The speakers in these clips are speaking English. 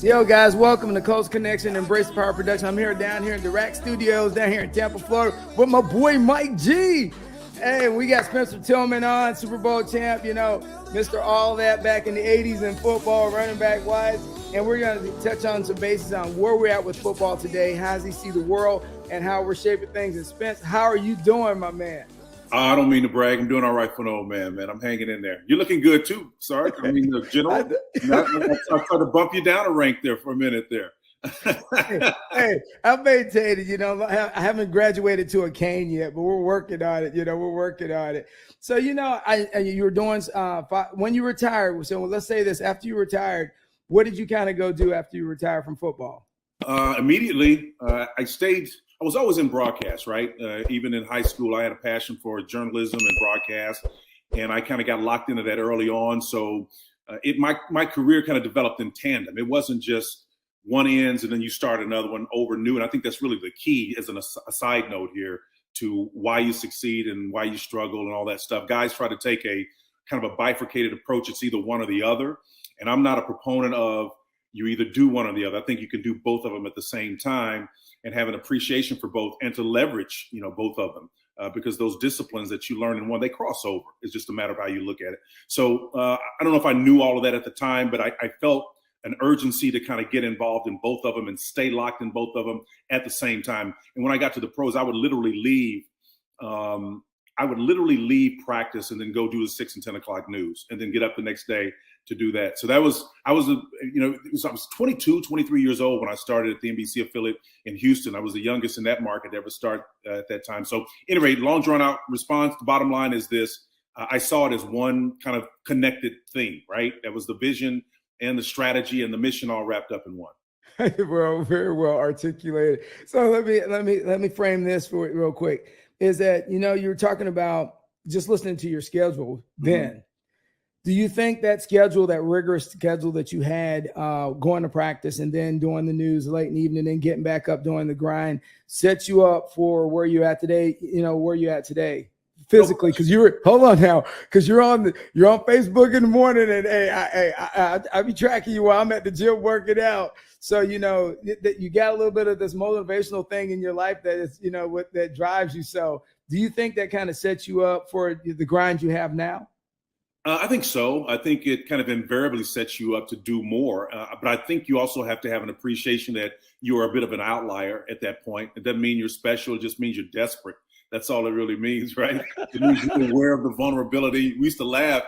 So, yo, guys, welcome to Coast Connection, Embrace the Power Production. I'm here down here in the Rack Studios down here in Tampa, Florida with my boy Mike G. Hey, we got Spencer Tillman on, Super Bowl champ, you know, Mr. All That back in the 80s in football, running back wise. And we're going to touch on some bases on where we're at with football today, how does he see the world, and how we're shaping things. And Spence, how are you doing, my man? I don't mean to brag. I'm doing all right for an old man, man. I'm hanging in there. You're looking good, too, Sarge. I mean, general. I tried to bump you down a rank there for a minute there. hey, I've maintained it. You know, I haven't graduated to a cane yet, but we're working on it. You know, we're working on it. So, you know, you were doing when you retired. So let's say this: after you retired, what did you kind of go do after you retired from football? Immediately, I stayed. I was always in broadcast, right? Even in high school, I had a passion for journalism and broadcast, and I kind of got locked into that early on. So my career kind of developed in tandem. It wasn't just one ends and then you start another one over new. And I think that's really the key as a side note here to why you succeed and why you struggle and all that stuff. Guys try to take a kind of a bifurcated approach. It's either one or the other. And I'm not a proponent of you either do one or the other. I think you can do both of them at the same time and have an appreciation for both and to leverage, you know, both of them because those disciplines that you learn in one, they cross over. It's just a matter of how you look at it. So I don't know if I knew all of that at the time, but I felt an urgency to kind of get involved in both of them and stay locked in both of them at the same time. And when I got to the pros, I would literally leave. I would literally leave practice and then go do the 6 and 10 o'clock news and then get up the next day to do that. So I was 22, 23 years old when I started at the NBC affiliate in Houston. I was the youngest in that market to ever start at that time. So anyway, long drawn out response. The bottom line is this. I saw it as one kind of connected thing, right? That was the vision and the strategy and the mission all wrapped up in one. Well, very well articulated. So let me frame this for it real quick. Is that, you know, you're talking about just listening to your schedule then. Mm-hmm. Do you think that schedule, that rigorous schedule that you had going to practice and then doing the news late in the evening and getting back up doing the grind sets you up for where you're at today, you know, where you're at today physically? Because hold on now, because you're on Facebook in the morning and I be tracking you while I'm at the gym working out. So, you know, that you got a little bit of this motivational thing in your life that is, you know, that drives you. So do you think that kind of sets you up for the grind you have now? I think so. I think it kind of invariably sets you up to do more. But I think you also have to have an appreciation that you are a bit of an outlier at that point. It doesn't mean you're special. It just means you're desperate. That's all it really means, right? It means you're aware of the vulnerability. We used to laugh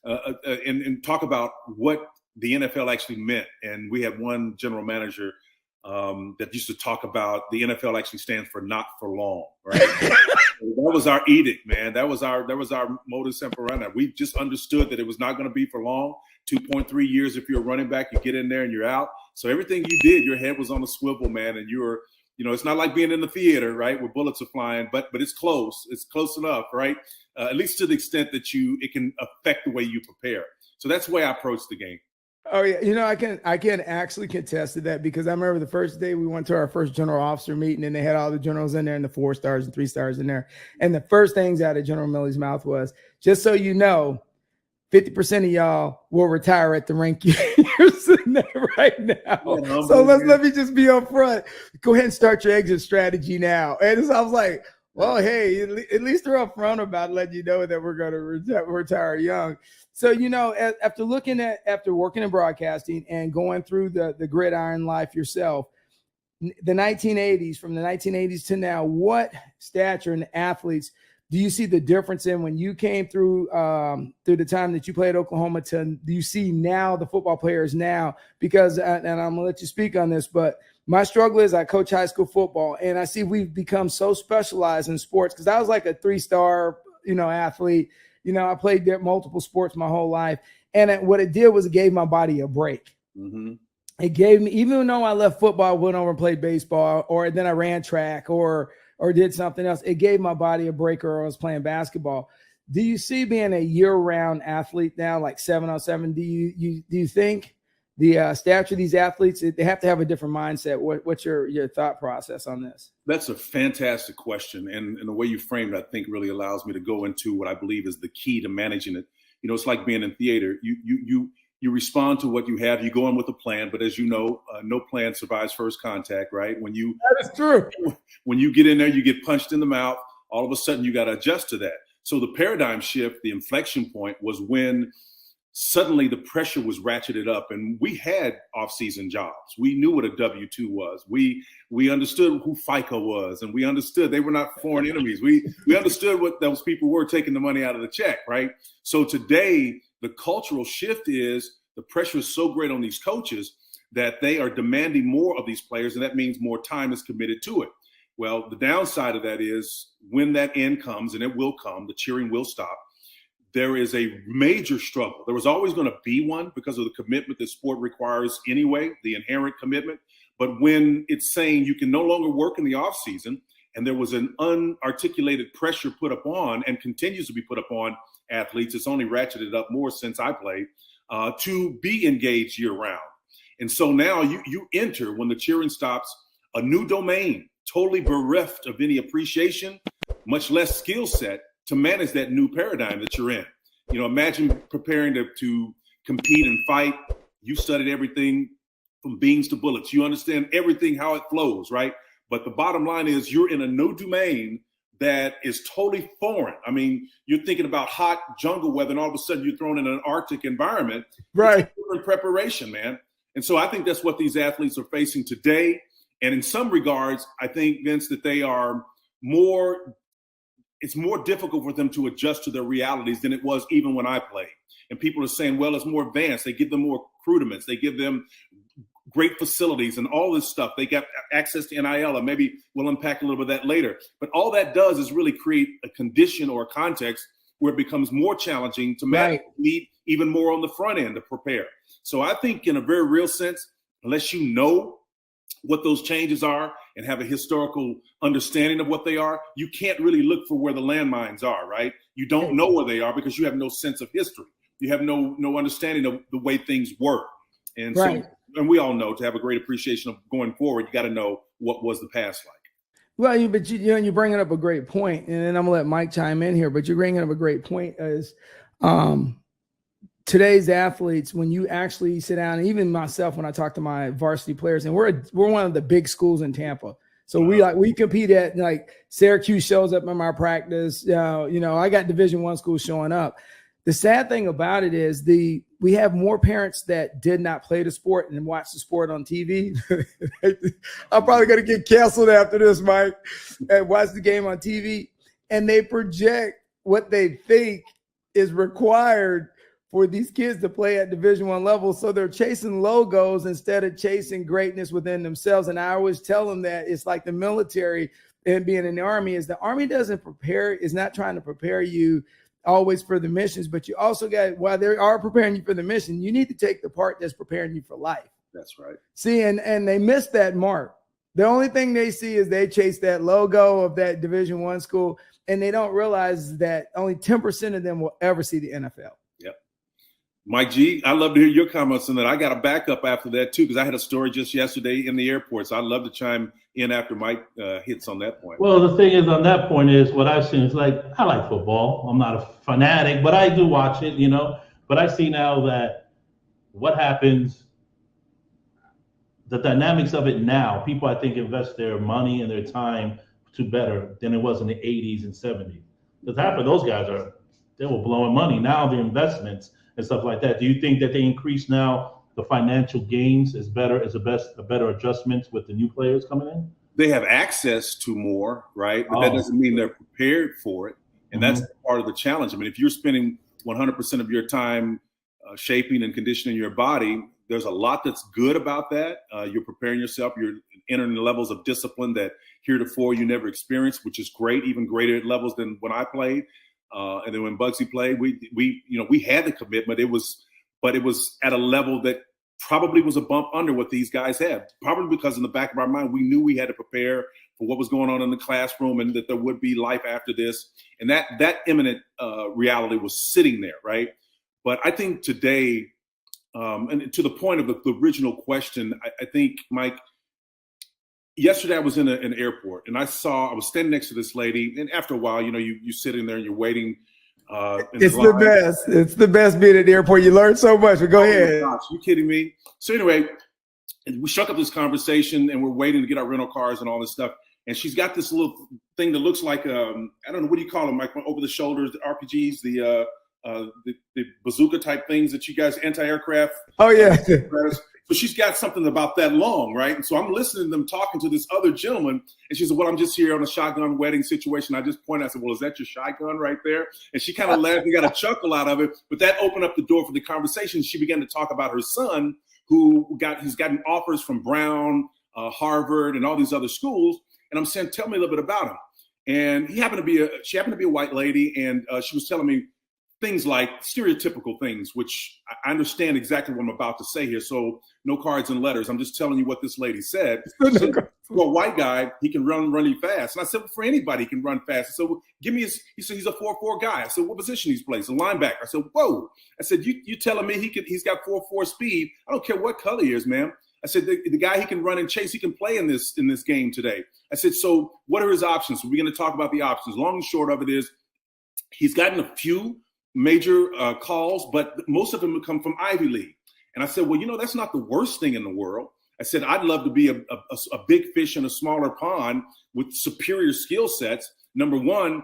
and talk about what the NFL actually meant. And we had one general manager that used to talk about the NFL actually stands for not for long, right? That was our edict, man. That was our modus operandi. We just understood that it was not going to be for long. 2.3 years if you're a running back, you get in there and you're out. So everything you did, your head was on a swivel, man, and you were, you know, it's not like being in the theater, right, where bullets are flying, but it's close. It's close enough, right? At least to the extent that it can affect the way you prepare. So that's the way I approach the game. Oh yeah, you know, I can actually contest to that because I remember the first day we went to our first general officer meeting and they had all the generals in there and the 4 stars and 3 stars in there. And the first things out of General Milley's mouth was, just so you know, 50% of y'all will retire at the rank you're sitting there right now. Yeah, so let me just be up front. Go ahead and start your exit strategy now. And so I was like, well, hey, at least they're up front about letting you know that we're going to retire young. So, you know, after working in broadcasting and going through the gridiron life yourself, the 1980s, from the 1980s to now, what stature and athletes do you see the difference in when you came through the time that you played at Oklahoma to do you see now the football players now? Because, and I'm going to let you speak on this, but my struggle is I coach high school football and I see we've become so specialized in sports because I was like a 3-star, you know, athlete. You know, I played multiple sports my whole life. And what it did was it gave my body a break. Mm-hmm. It gave me, even though I left football, I went over and played baseball, or then I ran track or did something else. It gave my body a break, or I was playing basketball. Do you see being a year-round athlete now, like 7-on-7? Do you think the stature of these athletes, they have to have a different mindset? What's your thought process on this? That's a fantastic question. And the way you framed it, I think really allows me to go into what I believe is the key to managing it. You know, it's like being in theater. you respond to what you have, you go in with a plan. But as you know, no plan survives first contact, right? That is true. When you get in there, you get punched in the mouth. All of a sudden, you got to adjust to that. So the paradigm shift, the inflection point, was when suddenly the pressure was ratcheted up, and we had off-season jobs. We knew what a W-2 was. We understood who FICA was, and we understood they were not foreign enemies. We understood what those people were taking the money out of the check, right? So today, the cultural shift is the pressure is so great on these coaches that they are demanding more of these players, and that means more time is committed to it. Well, the downside of that is when that end comes, and it will come, the cheering will stop. There is a major struggle. There was always going to be one because of the commitment that sport requires anyway, the inherent commitment. But when it's saying you can no longer work in the off season, and there was an unarticulated pressure put upon and continues to be put upon athletes, it's only ratcheted up more since I played, to be engaged year round. And so now you enter, when the cheering stops, a new domain, totally bereft of any appreciation, much less skill set, to manage that new paradigm that you're in. You know, imagine preparing to compete and fight. You studied everything from beans to bullets. You understand everything, how it flows, right? But the bottom line is you're in a new domain that is totally foreign. I mean, you're thinking about hot jungle weather, and all of a sudden you're thrown in an Arctic environment. Right. It's different preparation, man. And so I think that's what these athletes are facing today. And in some regards, I think, Vince, that they are it's more difficult for them to adjust to their realities than it was even when I played. And people are saying, well, it's more advanced. They give them more recruitments. They give them great facilities and all this stuff. They got access to NIL, and maybe we'll unpack a little bit of that later. But all that does is really create a condition or a context where it becomes more challenging to meet even more on the front end to prepare. So I think in a very real sense, unless you know what those changes are and have a historical understanding of what they are, you can't really look for where the landmines are, right? You don't know where they are because you have no sense of history. You have no understanding of the way things were. And so, and we all know, to have a great appreciation of going forward, you got to know what was the past like. Well, you're bringing up a great point, and then I'm gonna let Mike chime in here, but you're bringing up a great point as today's athletes, when you actually sit down, and even myself, when I talk to my varsity players, and we're one of the big schools in Tampa. So we compete at, like, Syracuse shows up in my practice. I got Division I schools showing up. The sad thing about it is we have more parents that did not play the sport and watch the sport on TV. I'm probably going to get canceled after this, Mike, and watch the game on TV. And they project what they think is required for these kids to play at Division I level. So they're chasing logos instead of chasing greatness within themselves. And I always tell them that it's like the military and being in the Army is the Army is not trying to prepare you always for the missions, but you also got, while they are preparing you for the mission, you need to take the part that's preparing you for life. That's right. See, and they miss that mark. The only thing they see is they chase that logo of that Division I school, and they don't realize that only 10% of them will ever see the NFL. Mike G, I'd love to hear your comments on that. I got a backup after that, too, because I had a story just yesterday in the airport. So I'd love to chime in after Mike hits on that point. Well, the thing is, on that point is what I've seen is, like, I like football. I'm not a fanatic, but I do watch it, But I see now that what happens, the dynamics of it now, people, I think, invest their money and their time to better than it was in the 80s and 70s. Because half of those guys they were blowing money. Now the investments and stuff like that. Do you think that they increase now the financial gains is a better adjustment with the new players coming in? They have access to more, right? But that doesn't mean they're prepared for it. And that's part of the challenge. I mean, if you're spending 100% of your time shaping and conditioning your body, there's a lot that's good about that. You're preparing yourself. You're entering the levels of discipline that heretofore you never experienced, which is great, even greater levels than when I played. And then when Bugsy played, we had the commitment. But it was at a level that probably was a bump under what these guys had. Probably because in the back of our mind, we knew we had to prepare for what was going on in the classroom and that there would be life after this. And that imminent reality was sitting there, right? But I think today, and to the point of the original question, I think, Mike, yesterday I was in an airport and I was standing next to this lady, and after a while, you're sitting there and you're waiting It's the best. It's the best being at the airport. You learn so much. But go ahead. Gosh, you kidding me? So anyway, we struck up this conversation, and we're waiting to get our rental cars and all this stuff. And she's got this little thing that looks like I don't know, what do you call them? Like over the shoulders, the RPGs, the bazooka type things that you guys, anti-aircraft. Oh yeah. So she's got something about that long, right? And so I'm listening to them talking to this other gentleman, and she said, well, I'm just here on a shotgun wedding situation. I just pointed, I said, well, is that your shotgun right there? And she kind of laughed and got a chuckle out of it, but that opened up the door for the conversation. She began to talk about her son, he's gotten offers from Brown, Harvard, and all these other schools. And I'm saying, tell me a little bit about him. And she happened to be a white lady, and she was telling me things like stereotypical things, which I understand exactly what I'm about to say here. So no cards and letters. I'm just telling you what this lady said. She said, well, a white guy, he can run really fast. And I said, well, for anybody, he can run fast. So well, give me he said, he's a 4.4 guy. I said, what position he's plays? A linebacker. I said, whoa. I said, you telling me he's got 4.4 speed? I don't care what color he is, ma'am. I said, the guy, he can run and chase, he can play in this game today. I said, so what are his options? So we're going to talk about the options. Long and short of it is he's gotten a few major calls, but most of them come from Ivy League. And I said, well, that's not the worst thing in the world. I said, I'd love to be a big fish in a smaller pond with superior skill sets. Number one,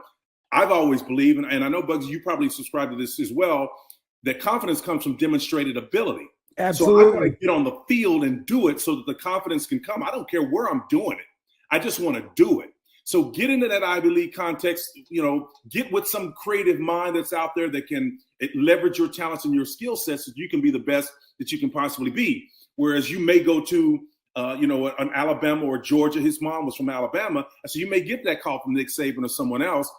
I've always believed, and I know, Bugsy, you probably subscribe to this as well, that confidence comes from demonstrated ability. Absolutely. So I want to get on the field and do it so that the confidence can come. I don't care where I'm doing it. I just want to do it. So get into that Ivy League context, get with some creative mind that's out there that can leverage your talents and your skill sets so you can be the best that you can possibly be. Whereas you may go to, an Alabama or Georgia. His mom was from Alabama. So you may get that call from Nick Saban or someone else.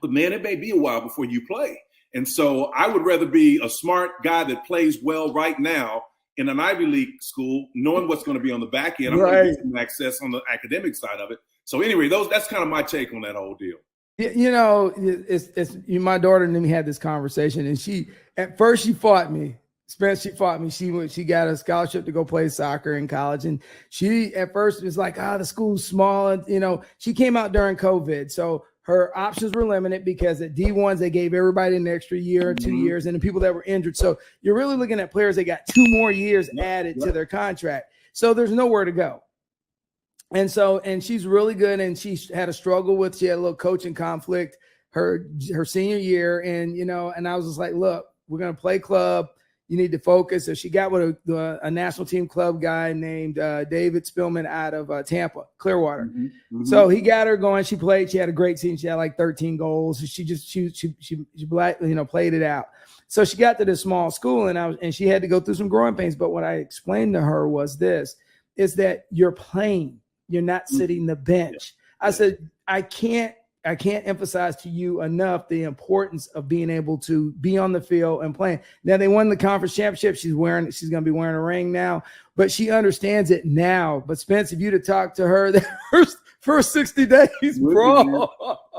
But, man, it may be a while before you play. And so I would rather be a smart guy that plays well right now in an Ivy League school, knowing what's going to be on the back end. I'm going to get some access on the academic side of it. So anyway, that's kind of my take on that whole deal. It's my daughter and me had this conversation, and at first she fought me. She fought me. She got a scholarship to go play soccer in college, and she at first was like, the school's small, and she came out during COVID, so her options were limited because at D1s they gave everybody an extra year or 2 years, and the people that were injured. So you're really looking at players that got 2 more years added to their contract. So there's nowhere to go. And she's really good, and she had a struggle she had a little coaching conflict her senior year, and I was just like, look, we're gonna play club. You need to focus. So she got with a national team club guy named David Spillman out of Tampa, Clearwater. Mm-hmm. So he got her going. She played. She had a great season. She had like 13 goals. She played it out. So she got to this small school, and she had to go through some growing pains. But what I explained to her was this: is that you're playing. You're not sitting the bench. I said, I can't emphasize to you enough the importance of being able to be on the field and playing. Now they won the conference championship. She's going to be wearing a ring now, but she understands it now. But Spence, if you'd have talked to her the first 60 days, bro.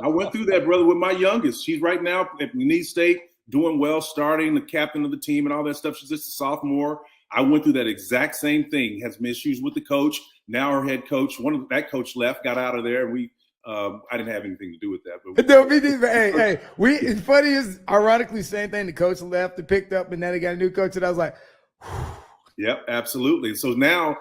I went through that, brother, with my youngest. She's right now at Penn State doing well, starting the captain of the team and all that stuff. She's just a sophomore. I went through that exact same thing, had some issues with the coach. Now her head coach, that coach left, got out of there, and I didn't have anything to do with that. But it's funny is ironically same thing. The coach left, and picked up, and then they got a new coach, and I was like, yep, absolutely. So now,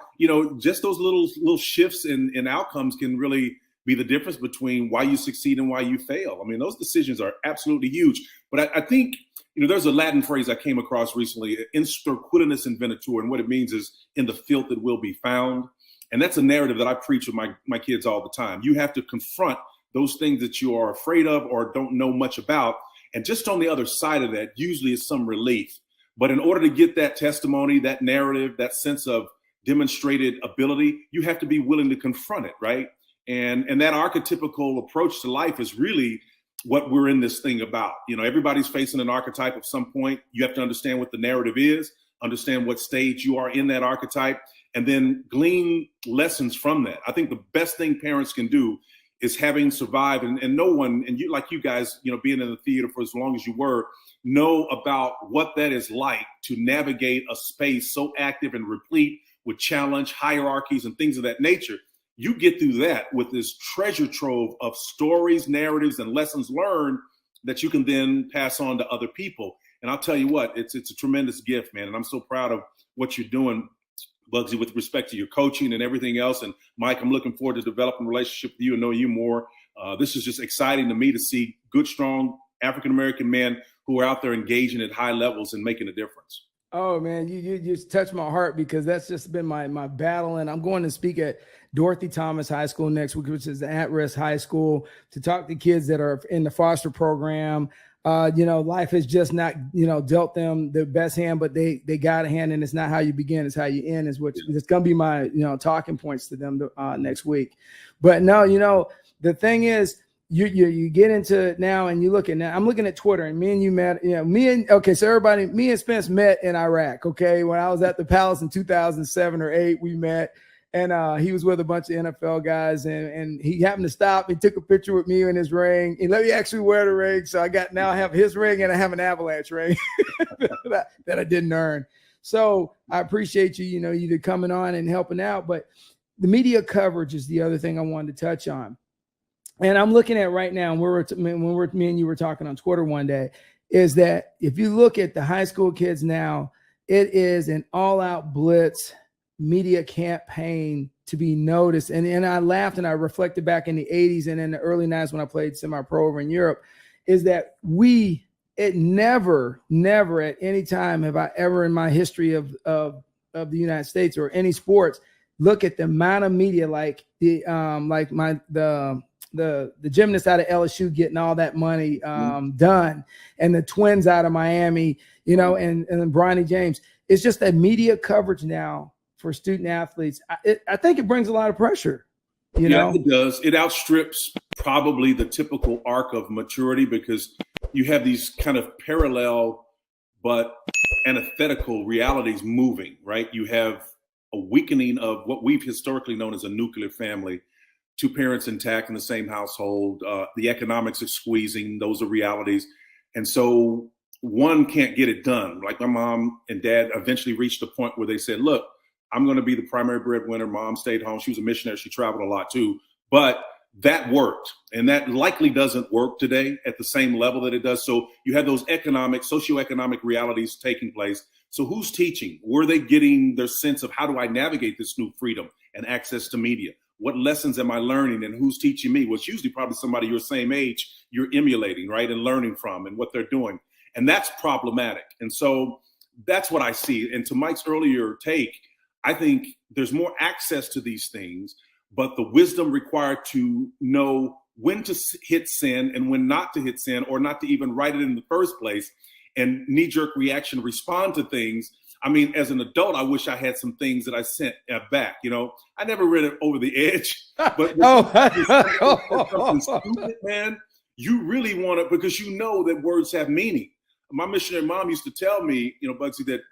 just those little shifts in outcomes can really be the difference between why you succeed and why you fail. I mean, those decisions are absolutely huge. But I think, there's a Latin phrase I came across recently, instar quitinus invenitur, and what it means is in the filth it will be found. And that's a narrative that I preach with my kids all the time. You have to confront those things that you are afraid of or don't know much about. And just on the other side of that, usually is some relief. But in order to get that testimony, that narrative, that sense of demonstrated ability, you have to be willing to confront it, right? And that archetypical approach to life is really what we're in this thing about. Everybody's facing an archetype at some point. You have to understand what the narrative is, understand what stage you are in that archetype, and then glean lessons from that. I think the best thing parents can do is having survived, and no one, and you guys, being in the theater for as long as you were, know about what that is like to navigate a space so active and replete with challenge, hierarchies, and things of that nature. You get through that with this treasure trove of stories, narratives, and lessons learned that you can then pass on to other people. And I'll tell you what, it's a tremendous gift, man. And I'm so proud of what you're doing, Bugsy, with respect to your coaching and everything else. And Mike, I'm looking forward to developing a relationship with you and knowing you more. This is just exciting to me to see good, strong African-American men who are out there engaging at high levels and making a difference. Oh man, you just touched my heart, because that's just been my battle. And I'm going to speak at Dorothy Thomas High School next week, which is an at-risk high school, to talk to kids that are in the foster program. Life has just not, dealt them the best hand, but they got a hand, and it's not how you begin, it's how you end, is what it's going to be my, talking points to them next week. But no, the thing is, you get into it now, and you look at now. I'm looking at Twitter, and me and you met. Me and Spence met in Iraq. Okay, when I was at the Palace in 2007 or 8, we met, and he was with a bunch of NFL guys, and he happened to stop. He took a picture with me in his ring. He let me actually wear the ring, so I have his ring, and I have an Avalanche ring that I didn't earn. So I appreciate you, you coming on and helping out. But the media coverage is the other thing I wanted to touch on. And I'm looking at right now, and me and you were talking on Twitter one day, is that if you look at the high school kids now, it is an all-out blitz media campaign to be noticed. And I laughed, and I reflected back in the 80s and in the early 90s when I played semi-pro over in Europe, is that never at any time have I ever in my history of the United States or any sports look at the amount of media, like the gymnast out of LSU getting all that money done, and the twins out of Miami, and Bronny James. It's just that media coverage now for student athletes. I think it brings a lot of pressure. It does. It outstrips probably the typical arc of maturity, because you have these kind of parallel but antithetical realities moving, right? You have a weakening of what we've historically known as a nuclear family. Two parents intact in the same household, the economics are squeezing, those are realities. And so one can't get it done. Like my mom and dad eventually reached a point where they said, look, I'm going to be the primary breadwinner. Mom stayed home. She was a missionary. She traveled a lot too. But that worked. And that likely doesn't work today at the same level that it does. So you have those socioeconomic realities taking place. So who's teaching? Were they getting their sense of how do I navigate this new freedom and access to media? What lessons am I learning, and who's teaching me? Well, it's usually probably somebody your same age you're emulating, right, and learning from and what they're doing. And that's problematic. And so that's what I see. And to Mike's earlier take, I think there's more access to these things, but the wisdom required to know when to hit send and when not to hit send, or not to even write it in the first place, and knee-jerk reaction respond to things. I mean, as an adult, I wish I had some things that I sent back. I never read it over the edge, but something stupid, man, you really want it, because that words have meaning. My missionary mom used to tell me, Bugsy, that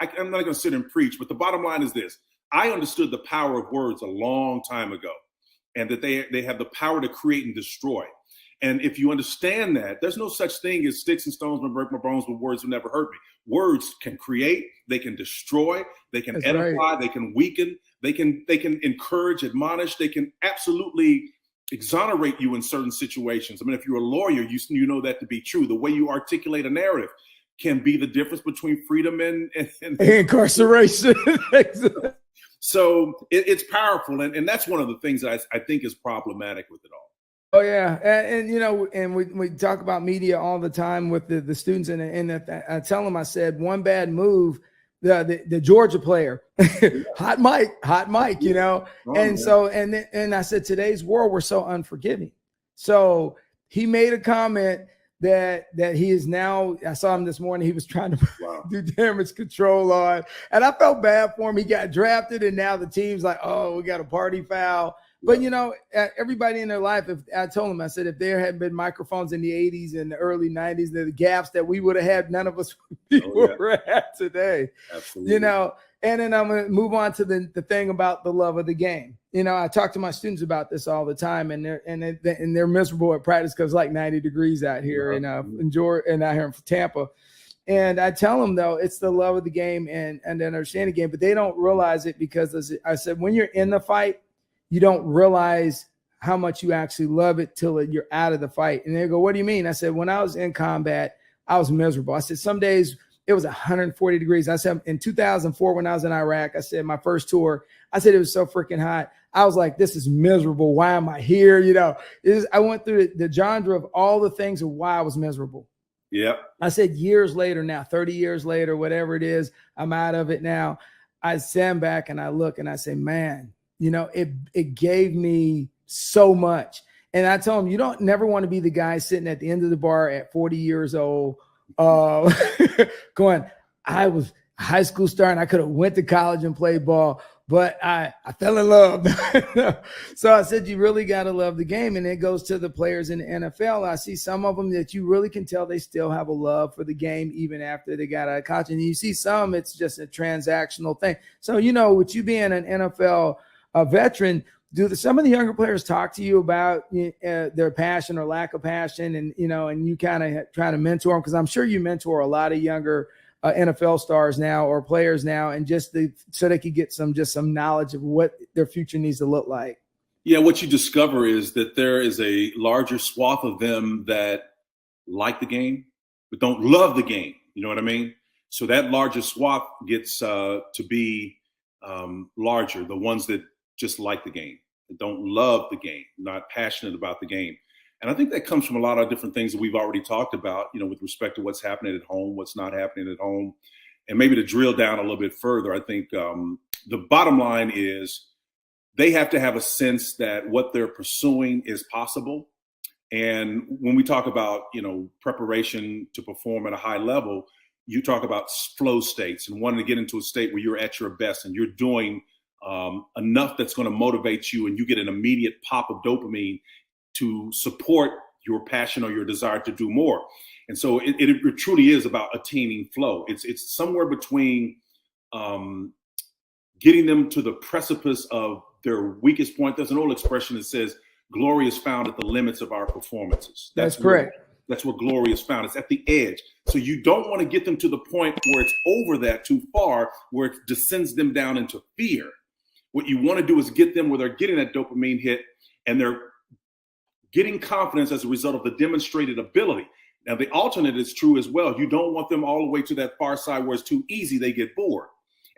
I'm not going to sit and preach, but the bottom line is this: I understood the power of words a long time ago, and that they have the power to create and destroy. And if you understand that, there's no such thing as sticks and stones will break my bones, but words will never hurt me. Words can create, they can destroy, they can edify, right. They can weaken, they can encourage, admonish, they can absolutely exonerate you in certain situations. I mean, if you're a lawyer, you know that to be true. The way you articulate a narrative can be the difference between freedom and incarceration. So it's powerful, and that's one of the things that I think is problematic with it all. Oh yeah, and we talk about media all the time with the students, and I tell them, I said, one bad move, the Georgia player, hot Mike, and I said, today's world, we're so unforgiving. So he made a comment that he is now. I saw him this morning. He was trying to do damage control on, and I felt bad for him. He got drafted, and now the team's like, oh, we got a party foul. But, everybody in their life, if I told them, I said, if there had been microphones in the 80s and the early 90s, the gaps that we would have had, none of us were at today. Absolutely. And then I'm going to move on to the thing about the love of the game. I talk to my students about this all the time, and they're miserable at practice because it's like 90 degrees out here in Georgia and out here in Tampa. And I tell them, though, it's the love of the game and understand the game, but they don't realize it, because as I said, when you're in the fight, you don't realize how much you actually love it till you're out of the fight. And they go, what do you mean? I said, when I was in combat, I was miserable. I said, some days it was 140 degrees. I said, in 2004, when I was in Iraq, I said, my first tour, I said, it was so freaking hot. I was like, this is miserable. Why am I here? I went through the genre of all the things of why I was miserable. Yeah. I said, years later now, 30 years later, whatever it is, I'm out of it now. I stand back and I look and I say, man, it gave me so much. And I told him, you don't never want to be the guy sitting at the end of the bar at 40 years old, going, I was a high school star and I could have went to college and played ball, but I fell in love. So I said, you really got to love the game. And it goes to the players in the NFL. I see some of them that you really can tell they still have a love for the game, even after they got out of college. And you see some, it's just a transactional thing. So, with you being an NFL veteran, some of the younger players talk to you about their passion or lack of passion, and you kind of try to mentor them? Because I'm sure you mentor a lot of younger NFL stars now or players now, and so they could get some knowledge of what their future needs to look like. Yeah, what you discover is that there is a larger swath of them that like the game but don't love the game. You know what I mean? So that larger swath gets to be larger. The ones that just like the game, that don't love the game, not passionate about the game. And I think that comes from a lot of different things that we've already talked about, with respect to what's happening at home, what's not happening at home. And maybe to drill down a little bit further, I think the bottom line is they have to have a sense that what they're pursuing is possible. And when we talk about, preparation to perform at a high level, you talk about flow states and wanting to get into a state where you're at your best and you're doing enough that's going to motivate you, and you get an immediate pop of dopamine to support your passion or your desire to do more. And so it truly is about attaining flow. It's somewhere between getting them to the precipice of their weakest point. There's an old expression that says, glory is found at the limits of our performances. That's correct. That's where glory is found. It's at the edge. So you don't want to get them to the point where it's over that too far, where it descends them down into fear. What you want to do is get them where they're getting that dopamine hit and they're getting confidence as a result of the demonstrated ability. Now, the alternate is true as well. You don't want them all the way to that far side where it's too easy, they get bored.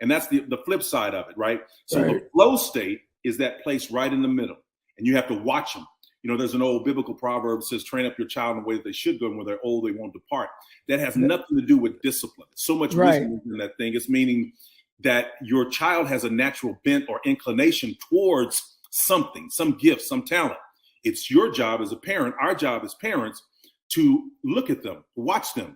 And that's the flip side of it, right? So The flow state is that place right in the middle, and you have to watch them. There's an old biblical proverb that says, train up your child in the way that they should go, and when they're old, they won't depart. That has nothing to do with discipline. So much wisdom in that thing. It's meaning that your child has a natural bent or inclination towards something, some gift, some talent. It's your job as a parent, our job as parents, to look at them, watch them,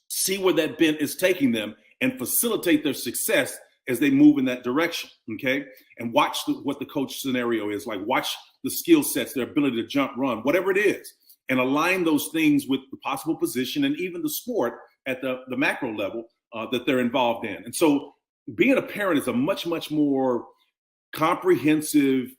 see where that bent is taking them, and facilitate their success as they move in that direction, okay? And watch what the coach scenario is like. Watch the skill sets, their ability to jump, run, whatever it is, and align those things with the possible position and even the sport at the macro level that they're involved in. And so being a parent is a much, much more comprehensive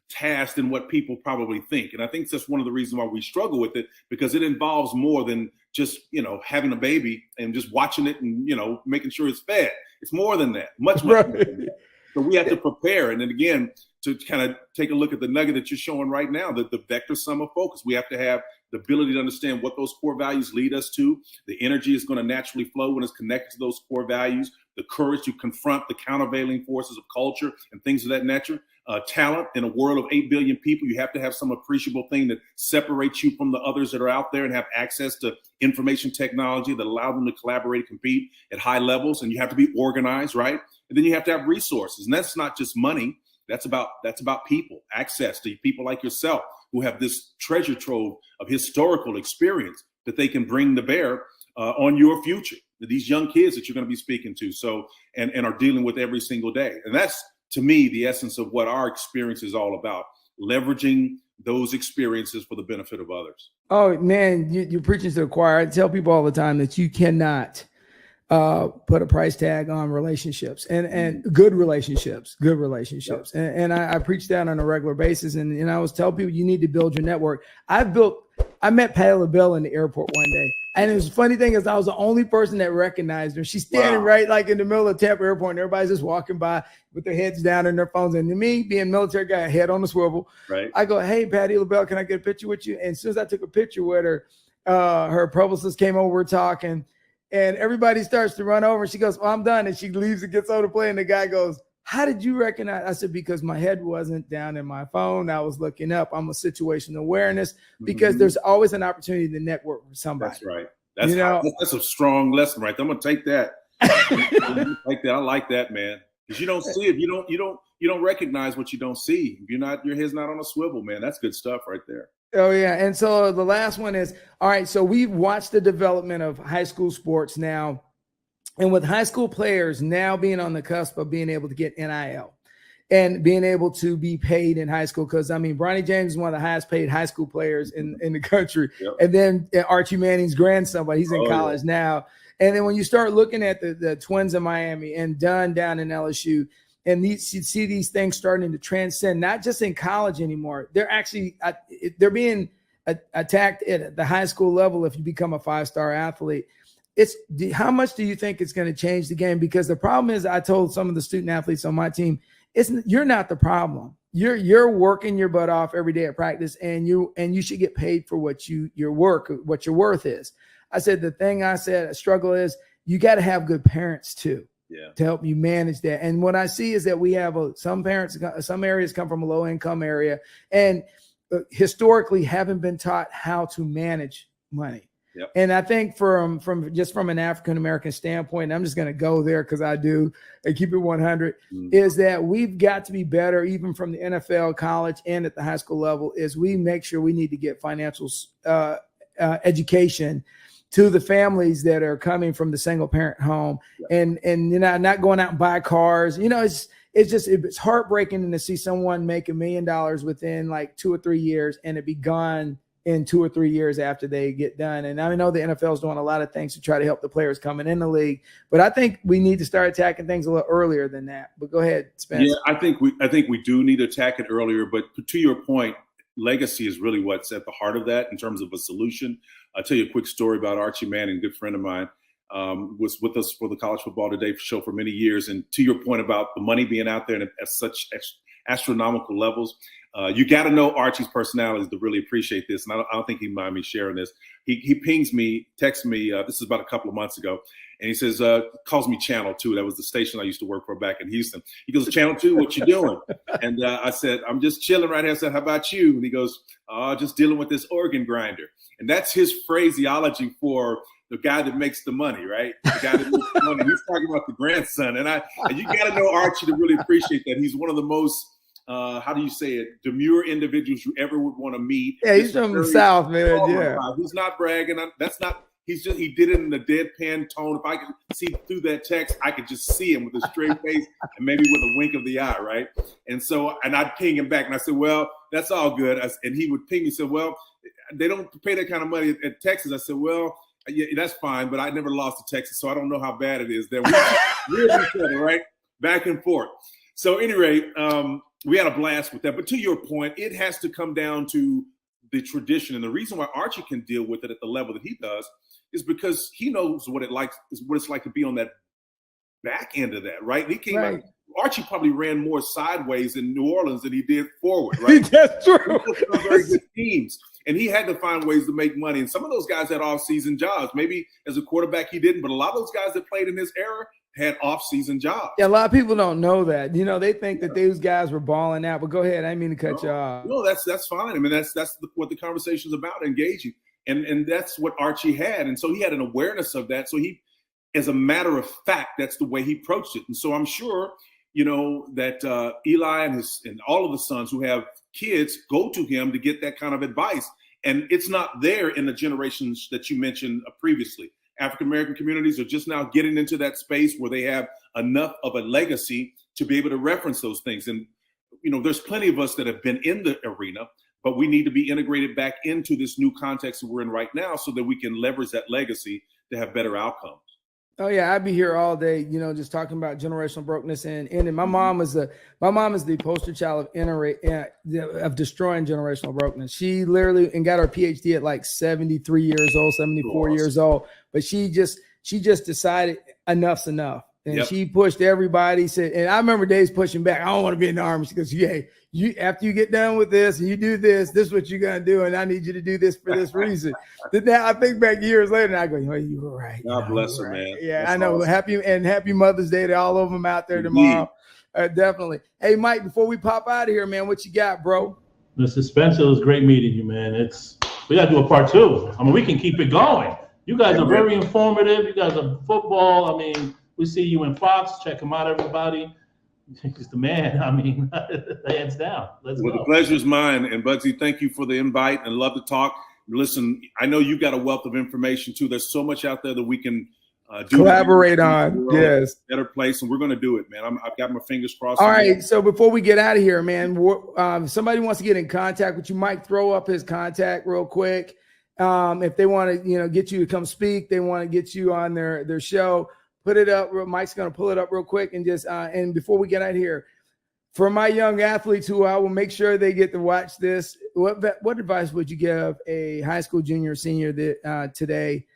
task than what people probably think. And I think that's one of the reasons why we struggle with it, because it involves more than just, having a baby and just watching it and, making sure it's fed. It's more than that, much more than that. So we have to prepare. And then again, to kind of take a look at the nugget that you're showing right now, that the vector sum of focus, we have to have the ability to understand what those core values lead us to. The energy is going to naturally flow when it's connected to those core values. The courage to confront the countervailing forces of culture and things of that nature. Talent in a world of 8 billion people, you have to have some appreciable thing that separates you from the others that are out there and have access to information technology that allow them to collaborate and compete at high levels. And you have to be organized, right? And then you have to have resources. And that's not just money. That's about people, access to people like yourself who have this treasure trove of historical experience that they can bring to bear on your future. These young kids that you're going to be speaking to, and are dealing with every single day. And that's, to me, the essence of what our experience is all about, leveraging those experiences for the benefit of others. Oh, man, you're preaching to the choir. I tell people all the time that you cannot put a price tag on relationships and good relationships. Yep. And I preach that on a regular basis. And I always tell people you need to build your network. I met Pat LaBelle in the airport one day. And it was funny thing is I was the only person that recognized her. She's standing right like in the middle of Tampa Airport, and everybody's just walking by with their heads down and their phones. And to me, being a military guy, head on the swivel, right. I go, "Hey, Patty LaBelle, can I get a picture with you?" And as soon as I took a picture with her, her publicist came over talking, and everybody starts to run over. And she goes, "Well, I'm done." And she leaves and gets on the plane. And the guy goes, "How did you recognize?" I said, "Because my head wasn't down in my phone. I was looking up. I'm a situational awareness because there's always an opportunity to network with somebody." That's right. That's a strong lesson right there. I'm gonna take that. Like that. I like that, man. Because you don't see it. You don't recognize what you don't see. Your head's not on a swivel, man. That's good stuff right there. Oh, yeah. And so the last one is, all right, so we've watched the development of high school sports now. And with high school players now being on the cusp of being able to get NIL and being able to be paid in high school, because, I mean, Bronny James is one of the highest paid high school players in the country. Yep. And then Archie Manning's grandson, but he's in college now. And then when you start looking at the Twins in Miami and Dunn down in LSU, and you see these things starting to transcend, not just in college anymore. They're actually they're being attacked at the high school level if you become a 5-star athlete. How much do you think it's going to change the game? Because the problem is, I told some of the student athletes on my team, you're not the problem. You're working your butt off every day at practice, and you should get paid for what your worth is. I said the thing I struggle is you got to have good parents too. Yeah. To help you manage that. And what I see is that we have some areas come from a low income area and historically haven't been taught how to manage money. Yep. And I think from an African-American standpoint, and I'm just going to go there because I do and keep it 100, is that we've got to be better, even from the NFL, college, and at the high school level, is we make sure we need to get financial education to the families that are coming from the single parent home. Yep. And not going out and buy cars. It's heartbreaking to see someone make $1 million within like 2 or 3 years and it be gone in 2 or 3 years after they get done. And I know the NFL is doing a lot of things to try to help the players coming in the league, but I think we need to start attacking things a little earlier than that. But go ahead, Spence. Yeah, I think we do need to attack it earlier, but to your point, legacy is really what's at the heart of that in terms of a solution. I'll tell you a quick story about Archie Manning, a good friend of mine, was with us for the College Football Today show for many years. And to your point about the money being out there at such astronomical levels, you got to know Archie's personality to really appreciate this. And I don't think he'd mind me sharing this. He pings me, texts me, this is about a couple of months ago, and he says, calls me Channel 2. That was the station I used to work for back in Houston. He goes, Channel 2, what you doing? And I said, I'm just chilling right here. I said, how about you? And he goes, just dealing with this organ grinder. And that's his phraseology for the guy that makes the money, right? The guy that makes the money. He's talking about the grandson. And you got to know Archie to really appreciate that. He's one of the most, how do you say it, demure individuals you ever would want to meet. Yeah, he's from the South, man. Yeah. He's not bragging. He did it in a deadpan tone. If I could see through that text, I could just see him with a straight face and maybe with a wink of the eye, right? And I'd ping him back and I said, well, that's all good. And he would ping me and say, well, they don't pay that kind of money at Texas. I said, well, yeah, that's fine, but I never lost to Texas, so I don't know how bad it is there. We're each other, right? Back and forth. So anyway, we had a blast with that. But to your point, it has to come down to the tradition. And the reason why Archie can deal with it at the level that he does is because he knows what it's like to be on that back end of that, right? And he came out. Archie probably ran more sideways in New Orleans than he did forward, right? That's true. Very good teams. And he had to find ways to make money. And some of those guys had off-season jobs. Maybe as a quarterback he didn't, but a lot of those guys that played in his era had off-season jobs. Yeah, a lot of people don't know that. They think that those guys were balling out. But go ahead. I didn't mean to cut you off. No, that's fine. I mean, that's what the conversation's about, engaging. And that's what Archie had. And so he had an awareness of that. So he, as a matter of fact, that's the way he approached it. And so I'm sure, that Eli and all of the sons who have kids go to him to get that kind of advice. And it's not there in the generations that you mentioned previously. African-American communities are just now getting into that space where they have enough of a legacy to be able to reference those things. And, there's plenty of us that have been in the arena, but we need to be integrated back into this new context that we're in right now so that we can leverage that legacy to have better outcomes. Oh yeah, I'd be here all day, just talking about generational brokenness and my mom is the poster child of destroying generational brokenness. She literally got her PhD at like 73 years old, 74 years old, but she just decided enough's enough. And she pushed everybody, said, and I remember days pushing back. I don't want to be in the army. She goes, you after you get done with this and you do this is what you're gonna do, and I need you to do this for this reason. Then now I think back years later and I go, you were right. God bless her, man. Yeah, that's I know. Awesome. Happy Mother's Day to all of them out there tomorrow. Definitely. Hey, Mike, before we pop out of here, man, what you got, bro? Mr. Spencer, it was great meeting you, man. We gotta do a part 2. I mean, we can keep it going. You guys are very informative. You guys are football. I mean, we see you in Fox. Check him out, everybody. He's the man. I mean, hands down. Let's go. The pleasure's mine. And Bugsy, thank you for the invite and love to talk. Listen, I know you got a wealth of information too. There's so much out there that we can collaborate on. Yes. Better place. And we're going to do it, man. I've got my fingers crossed. All right. So before we get out of here, man, if somebody wants to get in contact with you, Mike, throw up his contact real quick. If they want to, get you to come speak, they want to get you on their show. Put it up. Mike's going to pull it up real quick and just and before we get out here, for my young athletes who I will make sure they get to watch this, what advice would you give a high school junior or senior today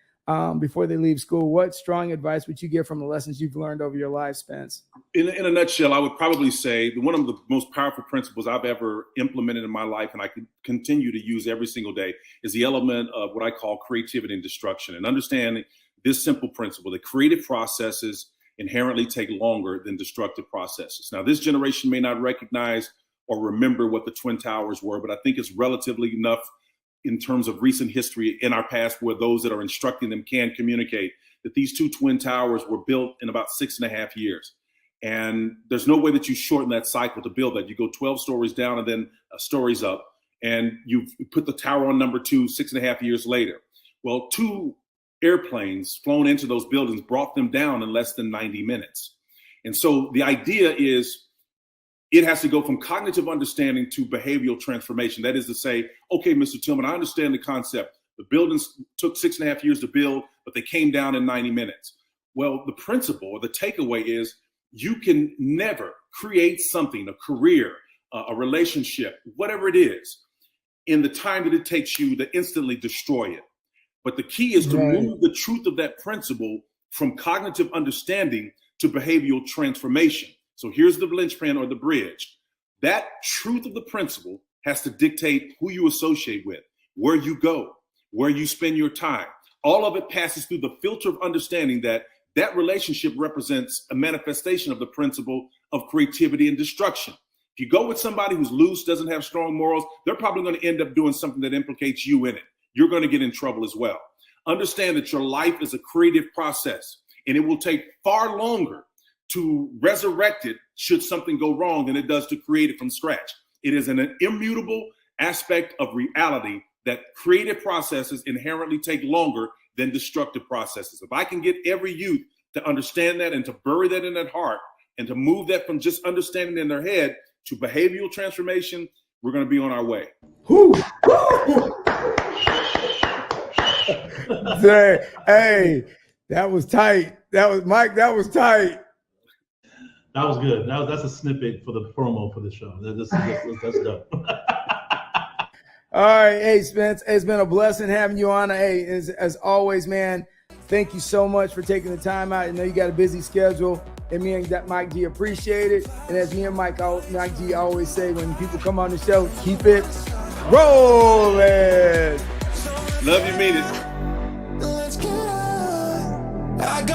before they leave school? What strong advice would you give from the lessons you've learned over your life, Spence? In a nutshell, I would probably say one of the most powerful principles I've ever implemented in my life, and I can continue to use every single day, is the element of what I call creativity and destruction. And understanding this simple principle, that creative processes inherently take longer than destructive processes. Now, this generation may not recognize or remember what the Twin Towers were, but I think it's relatively enough in terms of recent history in our past where those that are instructing them can communicate that these 2 Twin Towers were built in about 6.5 years. And there's no way that you shorten that cycle to build that. You go 12 stories down and then stories up, and you put the tower on number 2 6.5 years later. Well, 2 airplanes flown into those buildings brought them down in less than 90 minutes. And so the idea is it has to go from cognitive understanding to behavioral transformation. That is to say, okay, Mr. Tillman, I understand the concept. The buildings took 6.5 years to build, but they came down in 90 minutes. Well, the principle or the takeaway is you can never create something, a career, a relationship, whatever it is, in the time that it takes you to instantly destroy it. But the key is to move the truth of that principle from cognitive understanding to behavioral transformation. So here's the linchpin or the bridge. That truth of the principle has to dictate who you associate with, where you go, where you spend your time. All of it passes through the filter of understanding that that relationship represents a manifestation of the principle of creativity and destruction. If you go with somebody who's loose, doesn't have strong morals, they're probably going to end up doing something that implicates you in it. You're going to get in trouble as well. Understand that your life is a creative process, and it will take far longer to resurrect it should something go wrong than it does to create it from scratch. It is an immutable aspect of reality that creative processes inherently take longer than destructive processes. If I can get every youth to understand that and to bury that in their heart and to move that from just understanding in their head to behavioral transformation, we're going to be on our way. Hey, that was tight. That was Mike. That was tight. That was good. That's a snippet for the promo for the show. That's dope. All right. Hey, Spence, it's been a blessing having you on. Hey, as always, man, thank you so much for taking the time out. I know you got a busy schedule, and me and Mike G appreciate it. And as me and Mike G always say, when people come on the show, keep it rolling. Love you, mean it. Let's get up.